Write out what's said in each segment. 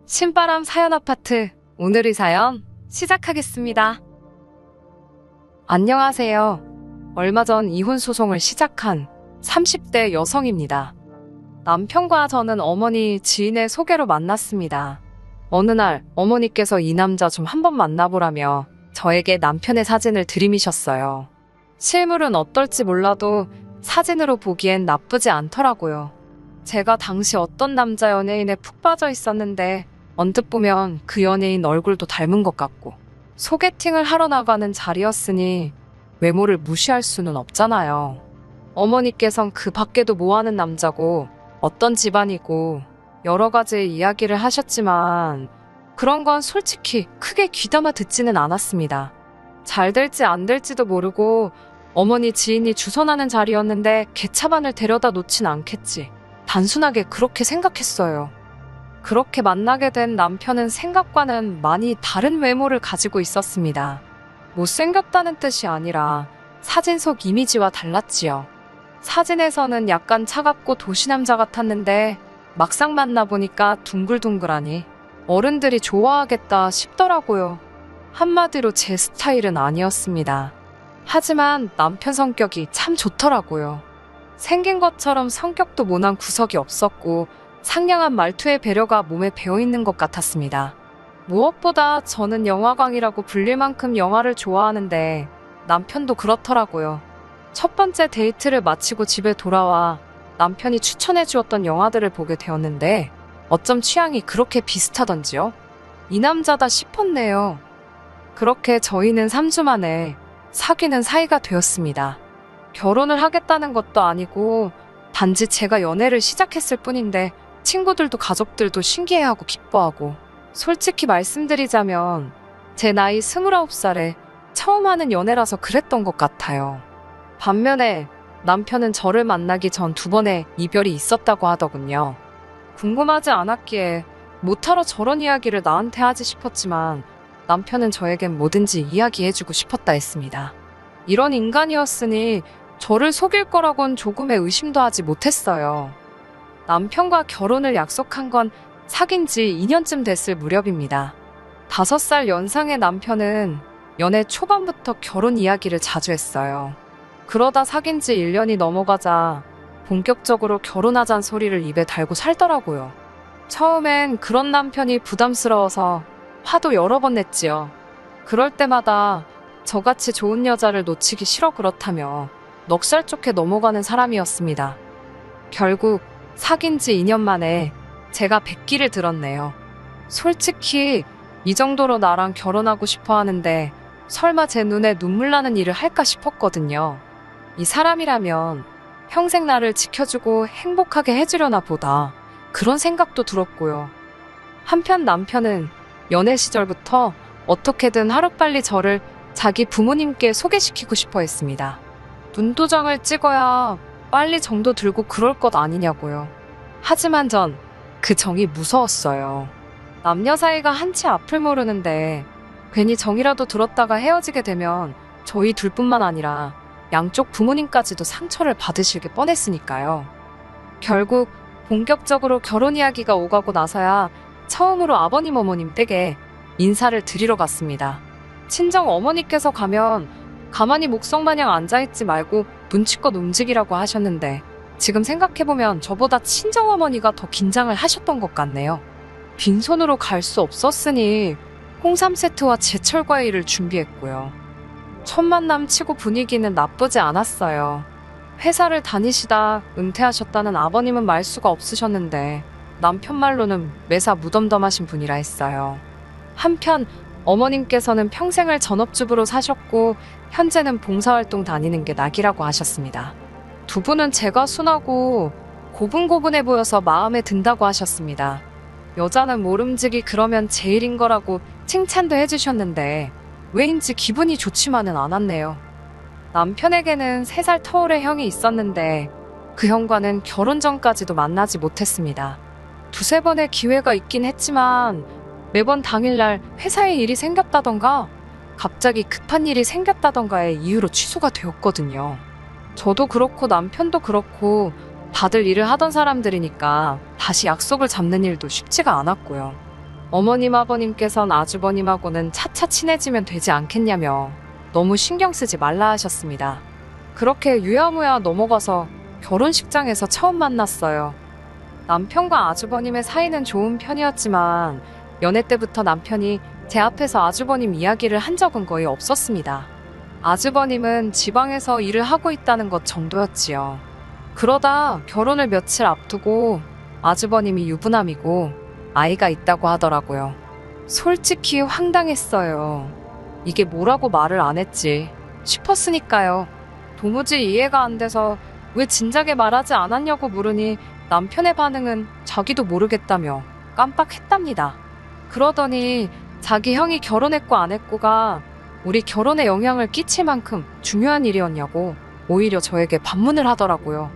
신바람 사연 아파트, 오늘의 사연 시작하겠습니다. 안녕하세요. 얼마 전 이혼 소송을 시작한 30대 여성입니다. 남편과 저는 어머니 지인의 소개로 만났습니다. 어느 날 어머니께서 이 남자 좀 한번 만나보라며 저에게 남편의 사진을 들이미셨어요. 실물은 어떨지 몰라도 사진으로 보기엔 나쁘지 않더라고요. 제가 당시 어떤 남자 연예인에 푹 빠져 있었는데 언뜻 보면 그 연예인 얼굴도 닮은 것 같고 소개팅을 하러 나가는 자리였으니 외모를 무시할 수는 없잖아요. 어머니께선 그 밖에도 뭐하는 남자고 어떤 집안이고 여러 가지 이야기를 하셨지만 그런 건 솔직히 크게 귀담아 듣지는 않았습니다. 잘 될지 안 될지도 모르고 어머니 지인이 주선하는 자리였는데 개차반을 데려다 놓진 않겠지. 단순하게 그렇게 생각했어요. 그렇게 만나게 된 남편은 생각과는 많이 다른 외모를 가지고 있었습니다. 못생겼다는 뜻이 아니라 사진 속 이미지와 달랐지요. 사진에서는 약간 차갑고 도시남자 같았는데 막상 만나보니까 둥글둥글하니 어른들이 좋아하겠다 싶더라고요. 한마디로 제 스타일은 아니었습니다. 하지만 남편 성격이 참 좋더라고요. 생긴 것처럼 성격도 모난 구석이 없었고 상냥한 말투의 배려가 몸에 배어있는 것 같았습니다. 무엇보다 저는 영화광이라고 불릴 만큼 영화를 좋아하는데 남편도 그렇더라고요. 첫 번째 데이트를 마치고 집에 돌아와 남편이 추천해 주었던 영화들을 보게 되었는데 어쩜 취향이 그렇게 비슷하던지요? 이 남자다 싶었네요. 그렇게 저희는 3주 만에 사귀는 사이가 되었습니다. 결혼을 하겠다는 것도 아니고 단지 제가 연애를 시작했을 뿐인데 친구들도 가족들도 신기해하고 기뻐하고 솔직히 말씀드리자면 제 나이 29살에 처음 하는 연애라서 그랬던 것 같아요. 반면에 남편은 저를 만나기 전 2번의 이별이 있었다고 하더군요. 궁금하지 않았기에 못하러 저런 이야기를 나한테 하지 싶었지만 남편은 저에겐 뭐든지 이야기해주고 싶었다 했습니다. 이런 인간이었으니 저를 속일 거라곤 조금의 의심도 하지 못했어요. 남편과 결혼을 약속한 건 사귄 지 2년쯤 됐을 무렵입니다. 5살 연상의 남편은 연애 초반부터 결혼 이야기를 자주 했어요. 그러다 사귄 지 1년이 넘어가자 본격적으로 결혼하자는 소리를 입에 달고 살더라고요. 처음엔 그런 남편이 부담스러워서 화도 여러 번 냈지요. 그럴 때마다 저같이 좋은 여자를 놓치기 싫어 그렇다며 넉살 좋게 넘어가는 사람이었습니다. 결국 사귄 지 2년 만에 제가 백기를 들었네요. 솔직히 이 정도로 나랑 결혼하고 싶어 하는데 설마 제 눈에 눈물 나는 일을 할까 싶었거든요. 이 사람이라면 평생 나를 지켜주고 행복하게 해주려나 보다 그런 생각도 들었고요. 한편 남편은 연애 시절부터 어떻게든 하루빨리 저를 자기 부모님께 소개시키고 싶어 했습니다. 눈도장을 찍어야 빨리 정도 들고 그럴 것 아니냐고요. 하지만 전 그 정이 무서웠어요. 남녀 사이가 한치 앞을 모르는데 괜히 정이라도 들었다가 헤어지게 되면 저희 둘뿐만 아니라 양쪽 부모님까지도 상처를 받으실 게 뻔했으니까요. 결국 본격적으로 결혼 이야기가 오가고 나서야 처음으로 아버님 어머님 댁에 인사를 드리러 갔습니다. 친정 어머니께서 가면 가만히 목성마냥 앉아있지 말고 눈치껏 움직이라고 하셨는데 지금 생각해보면 저보다 친정어머니가 더 긴장을 하셨던 것 같네요. 빈손으로 갈 수 없었으니 홍삼 세트와 제철 과일을 준비했고요. 첫 만남 치고 분위기는 나쁘지 않았어요. 회사를 다니시다 은퇴하셨다는 아버님은 말수가 없으셨는데 남편 말로는 매사 무덤덤하신 분이라 했어요. 한편 어머님께서는 평생을 전업주부로 사셨고 현재는 봉사활동 다니는 게 낙이라고 하셨습니다. 두 분은 제가 순하고 고분고분해 보여서 마음에 든다고 하셨습니다. 여자는 모름지기 그러면 제일인 거라고 칭찬도 해주셨는데 왜인지 기분이 좋지만은 않았네요. 남편에게는 3살 터울의 형이 있었는데 그 형과는 결혼 전까지도 만나지 못했습니다. 2-3번의 기회가 있긴 했지만 매번 당일날 회사에 일이 생겼다던가 갑자기 급한 일이 생겼다던가의 이유로 취소가 되었거든요. 저도 그렇고 남편도 그렇고 다들 일을 하던 사람들이니까 다시 약속을 잡는 일도 쉽지가 않았고요. 어머님 아버님께선 아주버님하고는 차차 친해지면 되지 않겠냐며 너무 신경 쓰지 말라 하셨습니다. 그렇게 유야무야 넘어가서 결혼식장에서 처음 만났어요. 남편과 아주버님의 사이는 좋은 편이었지만 연애 때부터 남편이 제 앞에서 아주버님 이야기를 한 적은 거의 없었습니다. 아주버님은 지방에서 일을 하고 있다는 것 정도였지요. 그러다 결혼을 며칠 앞두고 아주버님이 유부남이고 아이가 있다고 하더라고요. 솔직히 황당했어요. 이게 뭐라고 말을 안 했지 싶었으니까요. 도무지 이해가 안 돼서 왜 진작에 말하지 않았냐고 물으니 남편의 반응은 자기도 모르겠다며 깜빡했답니다. 그러더니 자기 형이 결혼했고 안 했고가 우리 결혼에 영향을 끼칠 만큼 중요한 일이었냐고 오히려 저에게 반문을 하더라고요.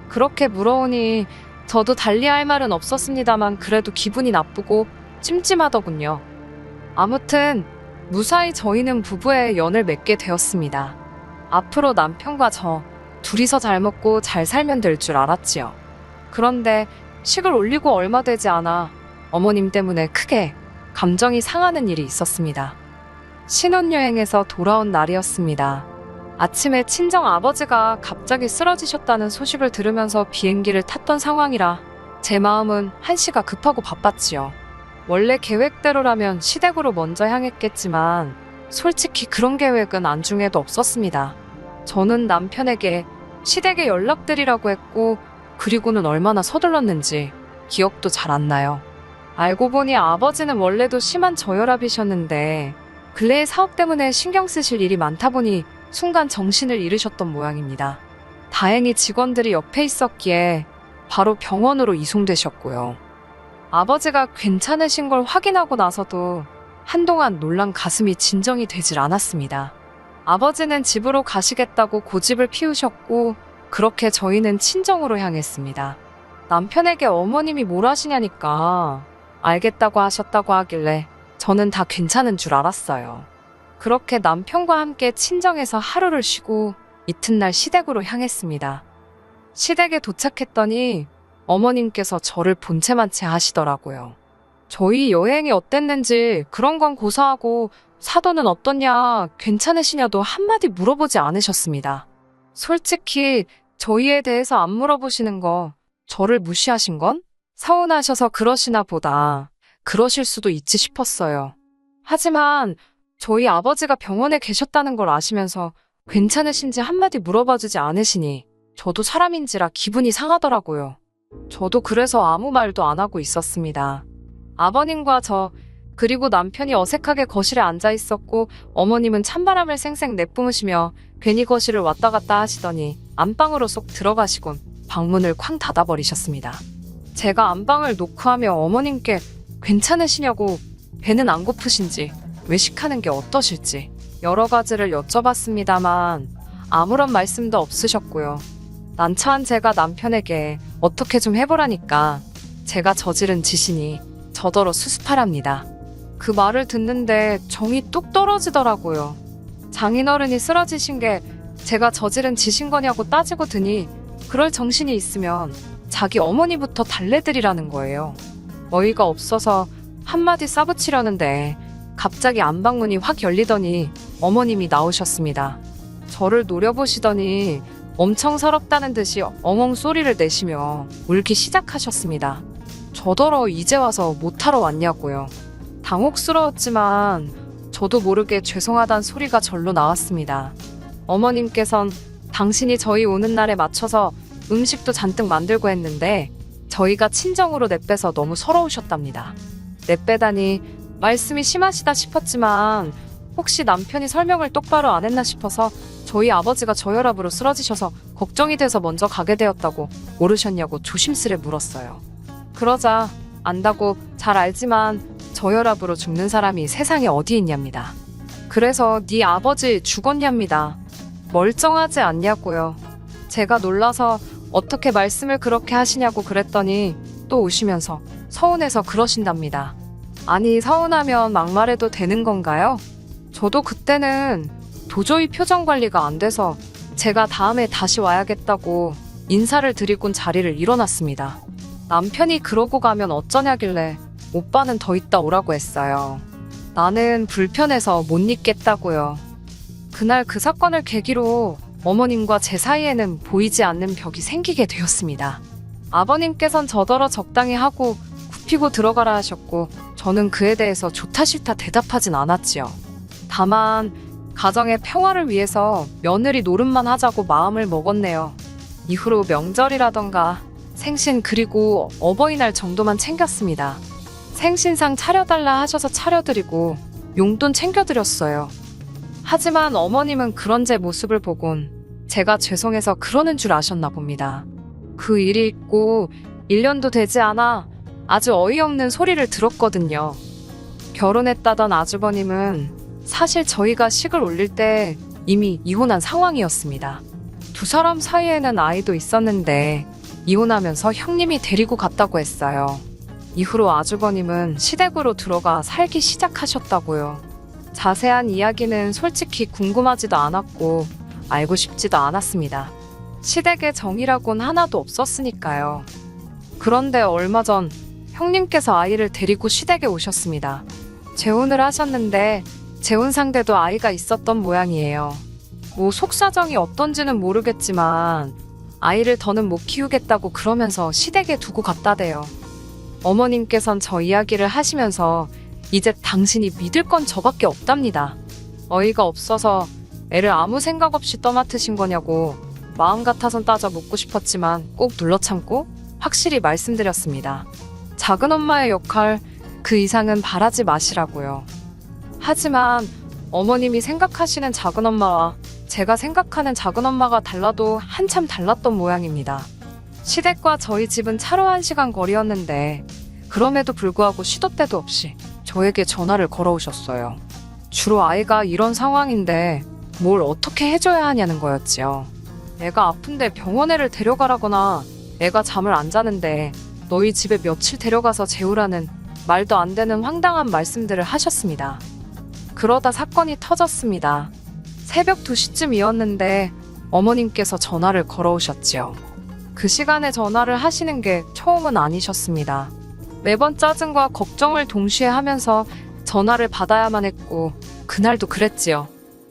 그렇게 물어오니 저도 달리할 말은 없었습니다만 그래도 기분이 나쁘고 찜찜하더군요. 아무튼 무사히 저희는 부부의 연을 맺게 되었습니다. 앞으로 남편과 저 둘이서 잘 먹고 잘 살면 될 줄 알았지요. 그런데 식을 올리고 얼마 되지 않아 어머님 때문에 크게 감정이 상하는 일이 있었습니다. 신혼여행에서 돌아온 날이었습니다. 아침에 친정 아버지가 갑자기 쓰러지셨다는 소식을 들으면서 비행기를 탔던 상황이라 제 마음은 한시가 급하고 바빴지요. 원래 계획대로라면 시댁으로 먼저 향했겠지만 솔직히 그런 계획은 안중에도 없었습니다. 저는 남편에게 시댁에 연락드리라고 했고 그리고는 얼마나 서둘렀는지 기억도 잘 안 나요. 알고 보니 아버지는 원래도 심한 저혈압이셨는데 근래의 사업 때문에 신경 쓰실 일이 많다 보니 순간 정신을 잃으셨던 모양입니다. 다행히 직원들이 옆에 있었기에 바로 병원으로 이송되셨고요. 아버지가 괜찮으신 걸 확인하고 나서도 한동안 놀란 가슴이 진정이 되질 않았습니다. 아버지는 집으로 가시겠다고 고집을 피우셨고 그렇게 저희는 친정으로 향했습니다. 남편에게 어머님이 뭘 하시냐니까 알겠다고 하셨다고 하길래 저는 다 괜찮은 줄 알았어요. 그렇게 남편과 함께 친정에서 하루를 쉬고 이튿날 시댁으로 향했습니다. 시댁에 도착했더니 어머님께서 저를 본체만 채 하시더라고요. 저희 여행이 어땠는지 그런 건 고사하고 사도는 어떻냐, 괜찮으시냐도 한마디 물어보지 않으셨습니다. 솔직히 저희에 대해서 안 물어보시는 거 저를 무시하신 건 서운하셔서 그러시나 보다. 그러실 수도 있지 싶었어요. 하지만 저희 아버지가 병원에 계셨다는 걸 아시면서 괜찮으신지 한마디 물어봐주지 않으시니 저도 사람인지라 기분이 상하더라고요. 저도 그래서 아무 말도 안 하고 있었습니다. 아버님과 저 그리고 남편이 어색하게 거실에 앉아 있었고 어머님은 찬바람을 쌩쌩 내뿜으시며 괜히 거실을 왔다 갔다 하시더니 안방으로 쏙 들어가시곤 방문을 쾅 닫아버리셨습니다. 제가 안방을 노크하며 어머님께 괜찮으시냐고 배는 안 고프신지 외식하는 게 어떠실지 여러 가지를 여쭤봤습니다만 아무런 말씀도 없으셨고요. 난처한 제가 남편에게 어떻게 좀 해보라니까 제가 저지른 짓이니 저더러 수습하랍니다. 그 말을 듣는데 정이 뚝 떨어지더라고요. 장인어른이 쓰러지신 게 제가 저지른 짓인 거냐고 따지고 드니 그럴 정신이 있으면 자기 어머니부터 달래드리라는 거예요. 어이가 없어서 한마디 싸붙이려는데 갑자기 안방문이 확 열리더니 어머님이 나오셨습니다. 저를 노려보시더니 엄청 서럽다는 듯이 엉엉 소리를 내시며 울기 시작하셨습니다. 저더러 이제 와서 못하러 왔냐고요. 당혹스러웠지만 저도 모르게 죄송하단 소리가 절로 나왔습니다. 어머님께선 당신이 저희 오는 날에 맞춰서 음식도 잔뜩 만들고 했는데 저희가 친정으로 내빼서 너무 서러우셨답니다. 내빼다니 말씀이 심하시다 싶었지만 혹시 남편이 설명을 똑바로 안 했나 싶어서 저희 아버지가 저혈압으로 쓰러지셔서 걱정이 돼서 먼저 가게 되었다고 모르셨냐고 조심스레 물었어요. 그러자 안다고 잘 알지만 저혈압으로 죽는 사람이 세상에 어디 있냐입니다. 그래서 네 아버지 죽었냐입니다. 멀쩡하지 않냐고요. 제가 놀라서 어떻게 말씀을 그렇게 하시냐고 그랬더니 또 우시면서 서운해서 그러신답니다. 아니 서운하면 막말해도 되는 건가요? 저도 그때는 도저히 표정 관리가 안 돼서 제가 다음에 다시 와야겠다고 인사를 드리곤 자리를 일어났습니다. 남편이 그러고 가면 어쩌냐길래 오빠는 더 있다 오라고 했어요. 나는 불편해서 못 있겠다고요. 그날 그 사건을 계기로 어머님과 제 사이에는 보이지 않는 벽이 생기게 되었습니다. 아버님께선 저더러 적당히 하고 굽히고 들어가라 하셨고 저는 그에 대해서 좋다 싫다 대답하진 않았지요. 다만 가정의 평화를 위해서 며느리 노릇만 하자고 마음을 먹었네요. 이후로 명절이라던가 생신 그리고 어버이날 정도만 챙겼습니다. 생신상 차려달라 하셔서 차려드리고 용돈 챙겨드렸어요. 하지만 어머님은 그런 제 모습을 보곤 제가 죄송해서 그러는 줄 아셨나 봅니다. 그 일이 있고 1년도 되지 않아 아주 어이없는 소리를 들었거든요. 결혼했다던 아주버님은 사실 저희가 식을 올릴 때 이미 이혼한 상황이었습니다. 두 사람 사이에는 아이도 있었는데 이혼하면서 형님이 데리고 갔다고 했어요. 이후로 아주버님은 시댁으로 들어가 살기 시작하셨다고요. 자세한 이야기는 솔직히 궁금하지도 않았고 알고 싶지도 않았습니다. 시댁에 정이라곤 하나도 없었으니까요. 그런데 얼마 전 형님께서 아이를 데리고 시댁에 오셨습니다. 재혼을 하셨는데 재혼 상대도 아이가 있었던 모양이에요. 뭐 속사정이 어떤지는 모르겠지만 아이를 더는 못 키우겠다고 그러면서 시댁에 두고 갔다대요. 어머님께선 저 이야기를 하시면서 이제 당신이 믿을 건 저밖에 없답니다. 어이가 없어서 애를 아무 생각 없이 떠맡으신 거냐고 마음 같아선 따져 묻고 싶었지만 꼭 눌러 참고 확실히 말씀드렸습니다. 작은 엄마의 역할 그 이상은 바라지 마시라고요. 하지만 어머님이 생각하시는 작은 엄마와 제가 생각하는 작은 엄마가 달라도 한참 달랐던 모양입니다. 시댁과 저희 집은 차로 1시간 거리였는데 그럼에도 불구하고 시도 때도 없이 저에게 전화를 걸어오셨어요. 주로 아이가 이런 상황인데 뭘 어떻게 해줘야 하냐는 거였지요. 애가 아픈데 병원에를 데려가라거나 애가 잠을 안 자는데 너희 집에 며칠 데려가서 재우라는 말도 안 되는 황당한 말씀들을 하셨습니다. 그러다 사건이 터졌습니다. 새벽 2시쯤이었는데 어머님께서 전화를 걸어오셨지요. 그 시간에 전화를 하시는 게 처음은 아니셨습니다. 매번 짜증과 걱정을 동시에 하면서 전화를 받아야만 했고 그날도 그랬지요.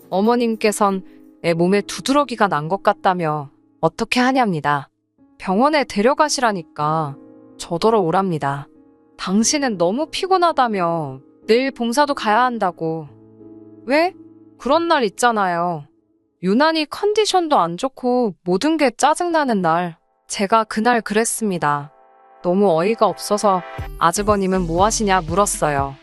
어머님께선 애 몸에 두드러기가 난 것 같다며 어떻게 하냐입니다. 병원에 데려가시라니까 저더러 오랍니다. 당신은 너무 피곤하다며 내일 봉사도 가야 한다고. 왜? 그런 날 있잖아요. 유난히 컨디션도 안 좋고 모든 게 짜증나는 날. 제가 그날 그랬습니다. 너무 어이가 없어서 아주버님은 뭐 하시냐 물었어요.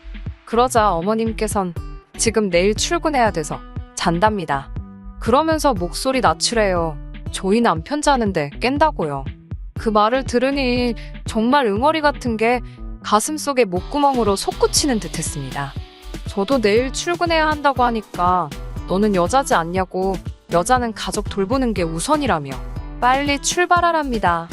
그러자 어머님께선 지금 내일 출근해야 돼서 잔답니다. 그러면서 목소리 낮추래요. 저희 남편 자는데 깬다고요. 그 말을 들으니 정말 응어리 같은 게 가슴속에 목구멍으로 솟구치는 듯 했습니다. 저도 내일 출근해야 한다고 하니까 너는 여자지 않냐고 여자는 가족 돌보는 게 우선이라며 빨리 출발하랍니다.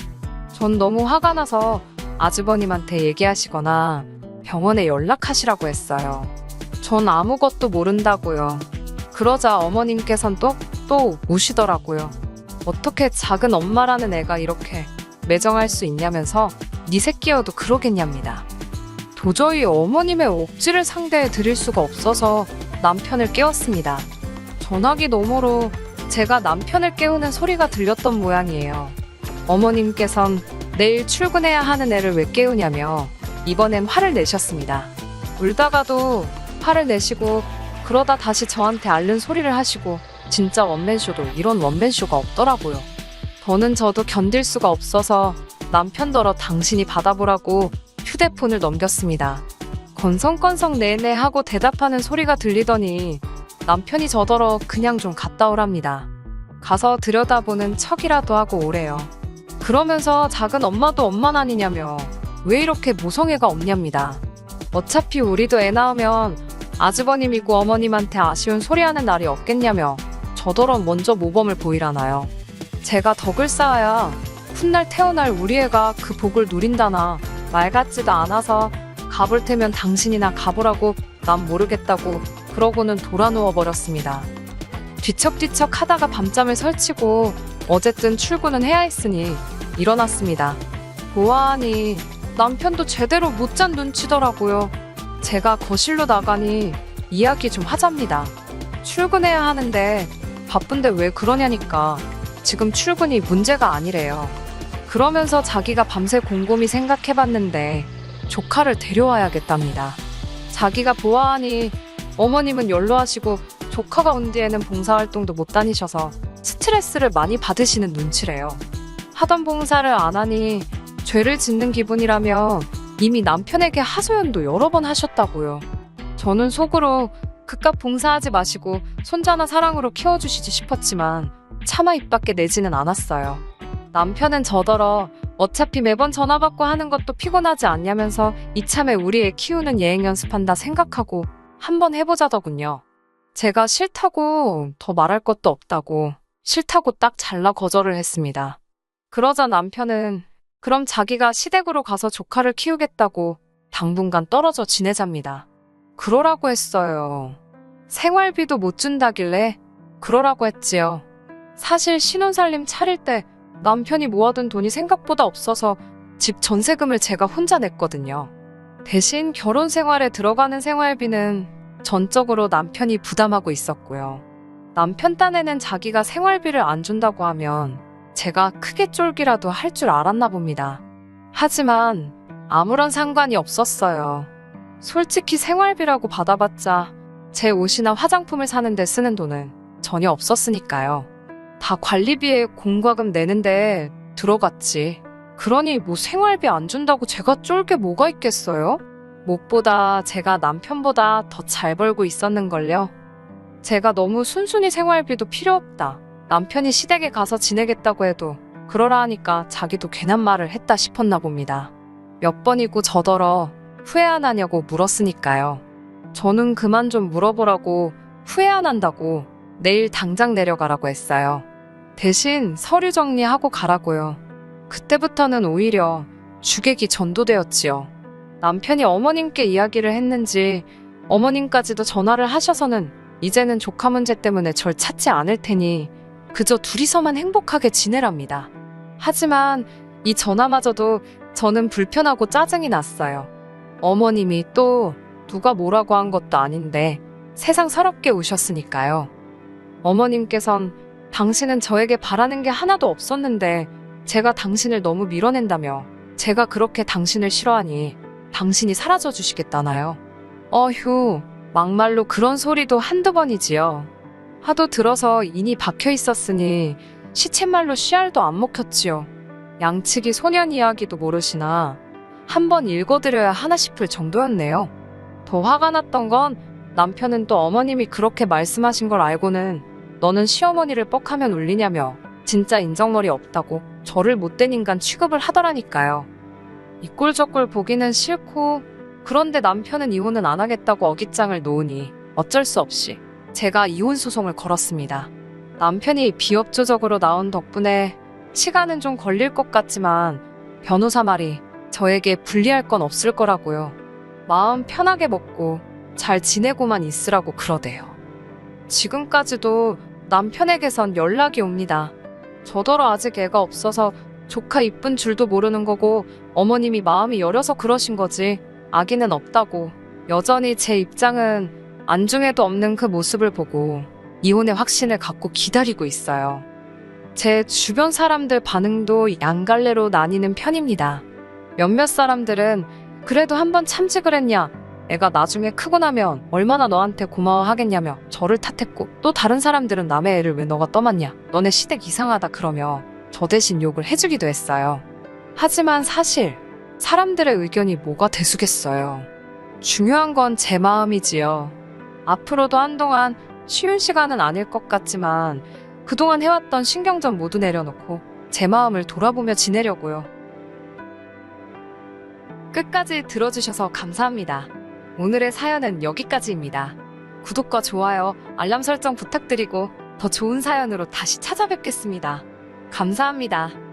전 너무 화가 나서 아주버님한테 얘기하시거나 병원에 연락하시라고 했어요. 전 아무것도 모른다고요. 그러자 어머님께선 또 우시더라고요. 어떻게 작은 엄마라는 애가 이렇게 매정할 수 있냐면서 네 새끼여도 그러겠냐입니다. 도저히 어머님의 억지를 상대해 드릴 수가 없어서 남편을 깨웠습니다. 전화기 너머로 제가 남편을 깨우는 소리가 들렸던 모양이에요. 어머님께선 내일 출근해야 하는 애를 왜 깨우냐며 이번엔 화를 내셨습니다. 울다가도 화를 내시고 그러다 다시 저한테 앓는 소리를 하시고 진짜 원맨쇼도 이런 원맨쇼가 없더라고요. 더는 저도 견딜 수가 없어서 남편더러 당신이 받아보라고 휴대폰을 넘겼습니다. 건성건성 네네 하고 대답하는 소리가 들리더니 남편이 저더러 그냥 좀 갔다 오랍니다. 가서 들여다보는 척이라도 하고 오래요. 그러면서 작은 엄마도 엄만 아니냐며 왜 이렇게 모성애가 없냐입니다. 어차피 우리도 애 낳으면 아주버님이고 어머님한테 아쉬운 소리하는 날이 없겠냐며 저더러 먼저 모범을 보이라나요. 제가 덕을 쌓아야 훗날 태어날 우리 애가 그 복을 누린다나 말 같지도 않아서 가볼 테면 당신이나 가보라고 난 모르겠다고 그러고는 돌아 누워버렸습니다. 뒤척뒤척 하다가 밤잠을 설치고 어쨌든 출근은 해야 했으니 일어났습니다. 보아하니 남편도 제대로 못 잔 눈치더라고요. 제가 거실로 나가니 이야기 좀 하잡니다. 출근해야 하는데 바쁜데 왜 그러냐니까 지금 출근이 문제가 아니래요. 그러면서 자기가 밤새 곰곰이 생각해봤는데 조카를 데려와야겠답니다. 자기가 보아하니 어머님은 연로하시고 조카가 온 뒤에는 봉사활동도 못 다니셔서 스트레스를 많이 받으시는 눈치래요. 하던 봉사를 안 하니 죄를 짓는 기분이라며 이미 남편에게 하소연도 여러 번 하셨다고요. 저는 속으로 그깟 봉사하지 마시고 손자나 사랑으로 키워주시지 싶었지만 차마 입 밖에 내지는 않았어요. 남편은 저더러 어차피 매번 전화 받고 하는 것도 피곤하지 않냐면서 이참에 우리 애 키우는 예행 연습한다 생각하고 한번 해보자더군요. 제가 싫다고 더 말할 것도 없다고 싫다고 딱 잘라 거절을 했습니다. 그러자 남편은 그럼 자기가 시댁으로 가서 조카를 키우겠다고 당분간 떨어져 지내잡니다. 그러라고 했어요. 생활비도 못 준다길래 그러라고 했지요. 사실 신혼살림 차릴 때 남편이 모아둔 돈이 생각보다 없어서 집 전세금을 제가 혼자 냈거든요. 대신 결혼 생활에 들어가는 생활비는 전적으로 남편이 부담하고 있었고요. 남편 딴에는 자기가 생활비를 안 준다고 하면 제가 크게 쫄기라도 할 줄 알았나 봅니다. 하지만 아무런 상관이 없었어요. 솔직히 생활비라고 받아봤자 제 옷이나 화장품을 사는 데 쓰는 돈은 전혀 없었으니까요. 다 관리비에 공과금 내는데 들어갔지. 그러니 뭐 생활비 안 준다고 제가 쫄 게 뭐가 있겠어요? 무엇보다 제가 남편보다 더 잘 벌고 있었는걸요. 제가 너무 순순히 생활비도 필요 없다. 남편이 시댁에 가서 지내겠다고 해도 그러라 하니까 자기도 괜한 말을 했다 싶었나 봅니다. 몇 번이고 저더러 후회 안 하냐고 물었으니까요. 저는 그만 좀 물어보라고 후회 안 한다고 내일 당장 내려가라고 했어요. 대신 서류 정리하고 가라고요. 그때부터는 오히려 주객이 전도되었지요. 남편이 어머님께 이야기를 했는지 어머님까지도 전화를 하셔서는 이제는 조카 문제 때문에 절 찾지 않을 테니 그저 둘이서만 행복하게 지내랍니다. 하지만 이 전화마저도 저는 불편하고 짜증이 났어요. 어머님이 또 누가 뭐라고 한 것도 아닌데 세상 서럽게 우셨으니까요. 어머님께선 당신은 저에게 바라는 게 하나도 없었는데 제가 당신을 너무 밀어낸다며 제가 그렇게 당신을 싫어하니 당신이 사라져 주시겠다나요? 어휴, 막말로 그런 소리도 한두 번이지요. 하도 들어서 인이 박혀 있었으니 시쳇말로 씨알도 안 먹혔지요. 양치기 소년 이야기도 모르시나 한번 읽어드려야 하나 싶을 정도였네요. 더 화가 났던 건 남편은 또 어머님이 그렇게 말씀하신 걸 알고는 너는 시어머니를 뻑하면 울리냐며 진짜 인정머리 없다고 저를 못된 인간 취급을 하더라니까요. 이 꼴 저 꼴 보기는 싫고 그런데 남편은 이혼은 안 하겠다고 어깃장을 놓으니 어쩔 수 없이 제가 이혼 소송을 걸었습니다. 남편이 비협조적으로 나온 덕분에 시간은 좀 걸릴 것 같지만 변호사 말이 저에게 불리할 건 없을 거라고요. 마음 편하게 먹고 잘 지내고만 있으라고 그러대요. 지금까지도 남편에게선 연락이 옵니다. 저더러 아직 애가 없어서 조카 이쁜 줄도 모르는 거고 어머님이 마음이 여려서 그러신 거지 아기는 없다고 여전히 제 입장은 안중에도 없는 그 모습을 보고 이혼의 확신을 갖고 기다리고 있어요. 제 주변 사람들 반응도 양갈래로 나뉘는 편입니다. 몇몇 사람들은 그래도 한번 참지 그랬냐, 애가 나중에 크고 나면 얼마나 너한테 고마워하겠냐며 저를 탓했고, 또 다른 사람들은 남의 애를 왜 너가 떠맡냐, 너네 시댁 이상하다 그러며 저 대신 욕을 해주기도 했어요. 하지만 사실 사람들의 의견이 뭐가 대수겠어요. 중요한 건 제 마음이지요. 앞으로도 한동안 쉬운 시간은 아닐 것 같지만 그동안 해왔던 신경전 모두 내려놓고 제 마음을 돌아보며 지내려고요. 끝까지 들어주셔서 감사합니다. 오늘의 사연은 여기까지입니다. 구독과 좋아요, 알람 설정 부탁드리고 더 좋은 사연으로 다시 찾아뵙겠습니다. 감사합니다.